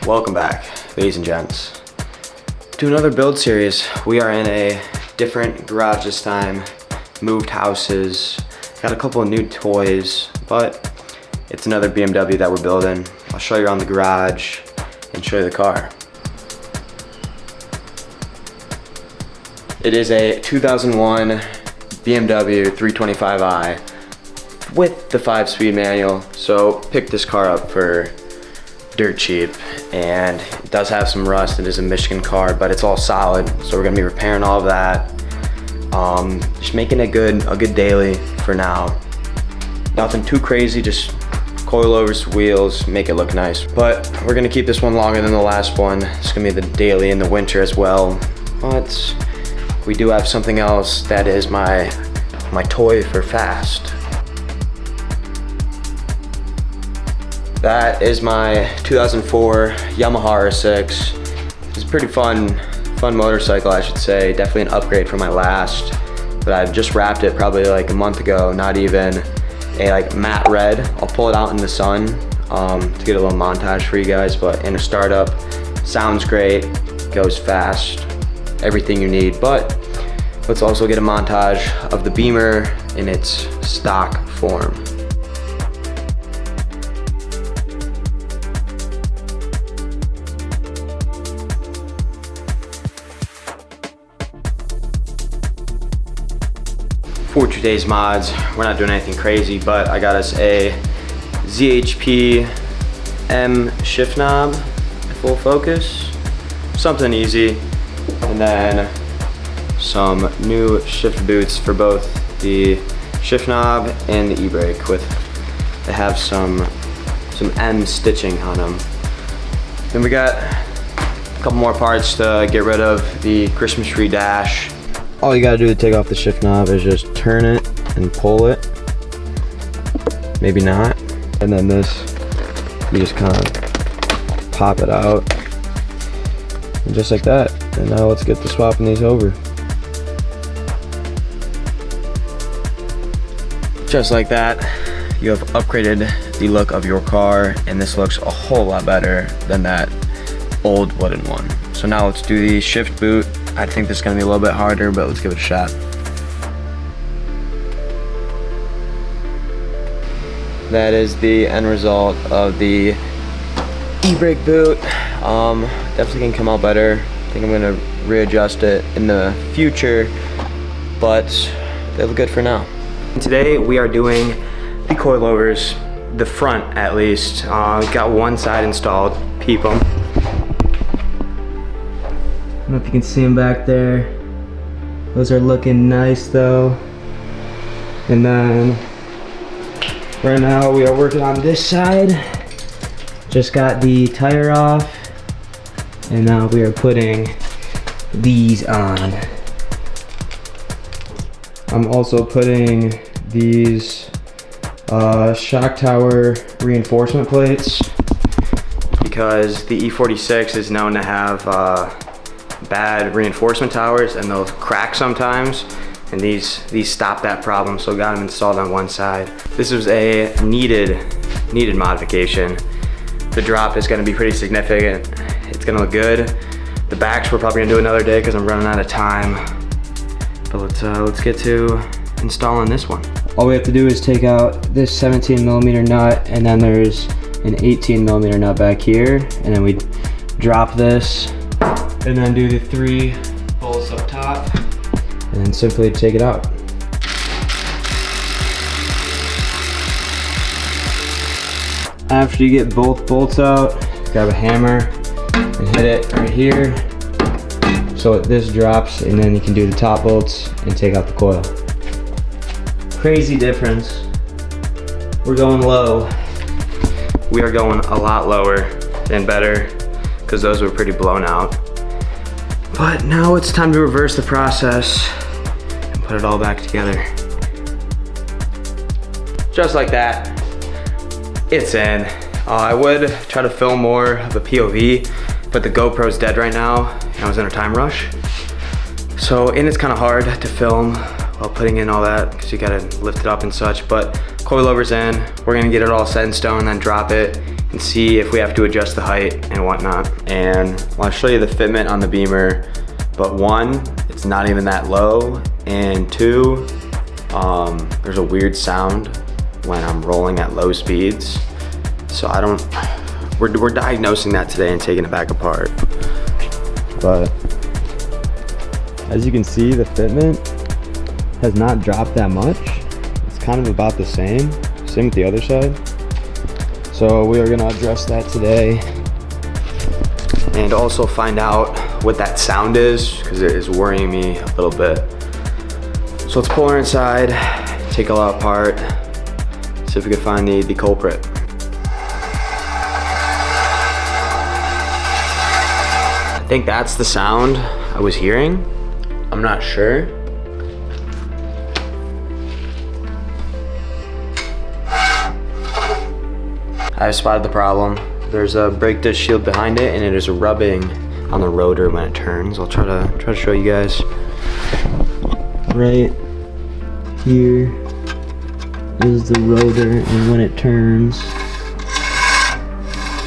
Welcome back, ladies and gents, to another build series. We are in a different garage this time, moved houses, got a couple of new toys, but it's another BMW that we're building. I'll show you around the garage and show you the car. It is a 2001 BMW 325i with the 5-speed manual, so picked this car up for dirt cheap, and it does have some rust. It is a Michigan car, but it's all solid, so we're gonna be repairing all of that. Just making it a good daily for now. Nothing too crazy, just coilovers, wheels, make it look nice. But we're gonna keep this one longer than the last one. It's gonna be the daily in the winter as well. But we do have something else that is my toy for fast. That is my 2004 Yamaha R6. It's a pretty fun motorcycle, I should say. Definitely an upgrade from my last, but I just wrapped it probably like a month ago, not even. A matte red. I'll pull it out in the sun to get a little montage for you guys, but in a startup, sounds great, goes fast, everything you need. But let's also get a montage of the Beamer in its stock form. For today's mods, we're not doing anything crazy, but I got us a ZHP M shift knob, full focus, something easy, and then some new shift boots for both the shift knob and the e-brake. They have some M stitching on them. Then we got a couple more parts to get rid of the Christmas tree dash. All you gotta do to take off the shift knob is just turn it and pull it. Maybe not. And then this, you just kind of pop it out. And just like that. And now let's get to swapping these over. Just like that, you have upgraded the look of your car, and this looks a whole lot better than that old wooden one. So now let's do the shift boot. I think this is gonna be a little bit harder, but let's give it a shot. That is the end result of the e-brake boot. Definitely can come out better. I think I'm gonna readjust it in the future, but they look good for now. Today we are doing the coilovers, the front at least. Got one side installed, peep them. I don't know if you can see them back there. Those are looking nice though. And then right now we are working on this side. Just got the tire off, and now we are putting these on. I'm also putting these shock tower reinforcement plates, because the E46 is known to have bad reinforcement towers, and they'll crack sometimes, and these stop that problem, so got them installed on one side. This was a needed modification. The drop is going to be pretty significant. It's going to look good. The backs we're probably going to do another day because I'm running out of time, but let's get to installing this one. All we have to do is take out this 17mm nut, and then there's an 18mm nut back here, and then we drop this and then do the 3 bolts up top, and then simply take it out. After you get both bolts out, grab a hammer and hit it right here so this drops, and then you can do the top bolts and take out the coil. Crazy difference. We're going low. We are going a lot lower and better, because those were pretty blown out. But now it's time to reverse the process and put it all back together. Just like that, it's in. I would try to film more of a POV, but the GoPro's dead right now, and I was in a time rush. And it's kind of hard to film while putting in all that, because you gotta lift it up and such, but coilovers in, we're gonna get it all set in stone, then drop it and see if we have to adjust the height and whatnot. And I'll show you the fitment on the Beamer, but one, it's not even that low, and two, there's a weird sound when I'm rolling at low speeds. So we're diagnosing that today and taking it back apart. But as you can see, the fitment has not dropped that much. It's kind of about the same with the other side. So we are gonna address that today and also find out what that sound is, because it is worrying me a little bit. So let's pull her inside, take it all apart, see if we can find the culprit. I think that's the sound I was hearing. I'm not sure. I've spotted the problem. There's a brake disc shield behind it, and it is rubbing on the rotor when it turns. I'll try to show you guys. Right here is the rotor, and when it turns,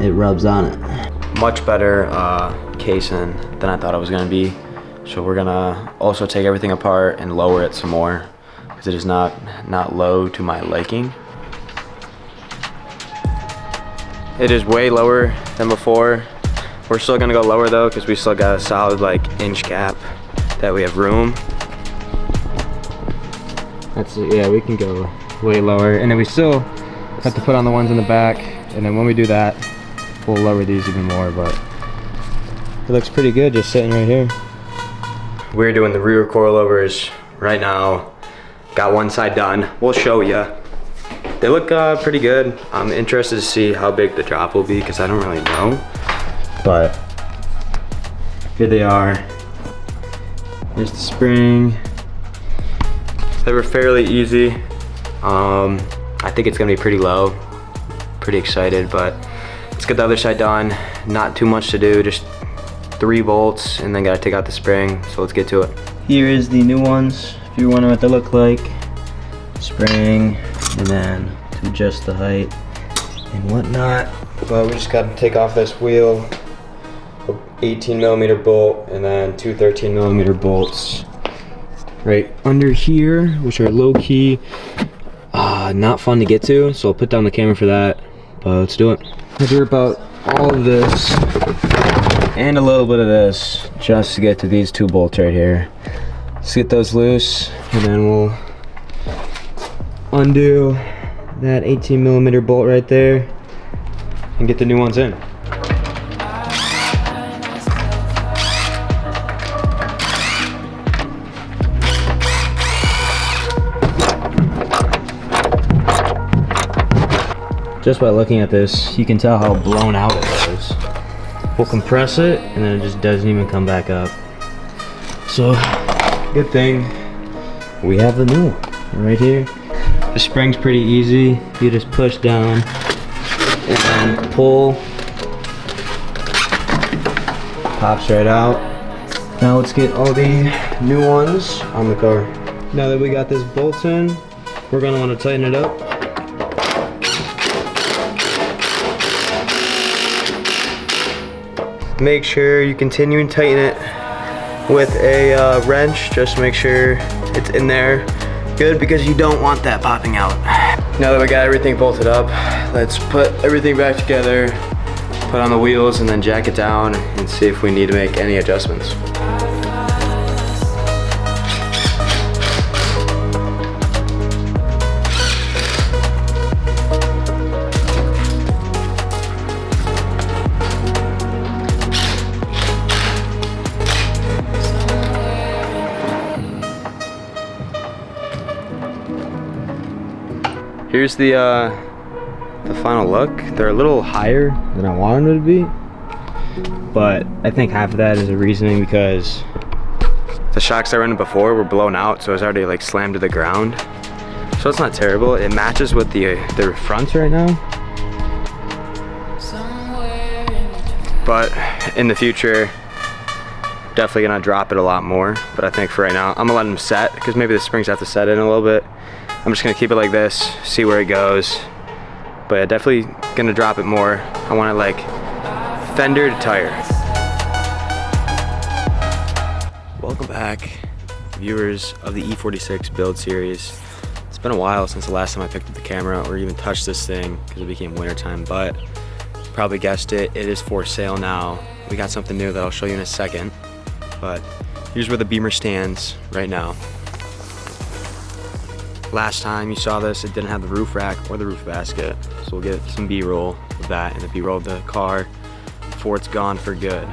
it rubs on it. Much better casing than I thought it was gonna be. So we're gonna also take everything apart and lower it some more, because it is not low to my liking. It is way lower than before. We're still gonna go lower though, because we still got a solid like inch gap that we have room. Yeah, we can go way lower, and then we still have to put on the ones in the back, and then when we do that, we'll lower these even more. But it looks pretty good just sitting right here. We're doing the rear coilovers right now. Got one side done. We'll show you. They look pretty good. I'm interested to see how big the drop will be, because I don't really know. But here they are. Here's the spring. They were fairly easy. I think it's gonna be pretty low. Pretty excited, but let's get the other side done. Not too much to do, just 3 bolts, and then gotta take out the spring. So let's get to it. Here is the new ones, if you're wondering what they look like. Spring, and then to adjust the height and whatnot. But we just got to take off this wheel, 18mm bolt, and then 2 13mm bolts right under here, which are low key not fun to get to. So I'll put down the camera for that, but let's do it. Let's rip out all of this and a little bit of this just to get to these 2 bolts right here. Let's get those loose, and then we'll undo that 18mm bolt right there and get the new ones in. Just by looking at this, you can tell how blown out it is. We'll compress it, and then it just doesn't even come back up. So, good thing we have the new one right here. The spring's pretty easy. You just push down and then pull. Pops right out. Now let's get all the new ones on the car. Now that we got this bolt in, we're gonna want to tighten it up. Make sure you continue and tighten it with a wrench. Just make sure it's in there good, because you don't want that popping out. Now that we got everything bolted up, let's put everything back together, put on the wheels, and then jack it down and see if we need to make any adjustments. Here's the final look. They're a little higher than I wanted them to be, but I think half of that is a reasoning because the shocks I ran before were blown out, so it was already like slammed to the ground. So it's not terrible. It matches with the fronts right now. But in the future, definitely gonna drop it a lot more. But I think for right now, I'm gonna let them set, because maybe the springs have to set in a little bit. I'm just gonna keep it like this, see where it goes, But yeah, definitely gonna drop it more. I want it like fender to tire. Welcome back, viewers of the E46 build series. It's been a while since the last time I picked up the camera or even touched this thing because it became wintertime, but you probably guessed it, it is for sale now. We got something new that I'll show you in a second, but here's where the Beamer stands right now. Last time you saw this, it didn't have the roof rack or the roof basket, so we'll get some B-roll of that and the B-roll of the car before it's gone for good.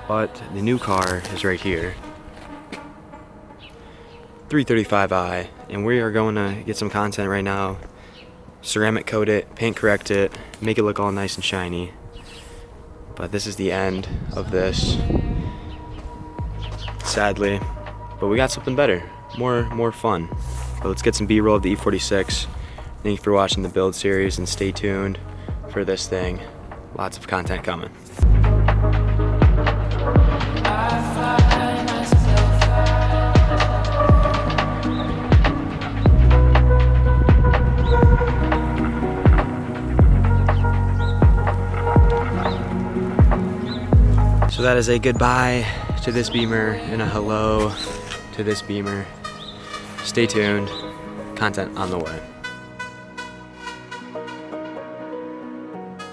But the new car is right here, 335i, and we are going to get some content right now, ceramic coat it, paint correct it, make it look all nice and shiny. But this is the end of this, sadly, but we got something better, more fun. But let's get some B-roll of the E46. Thank you for watching the build series and stay tuned for this thing. Lots of content coming. So that is a goodbye to this Beamer and a hello to this Beamer. Stay tuned, content on the way.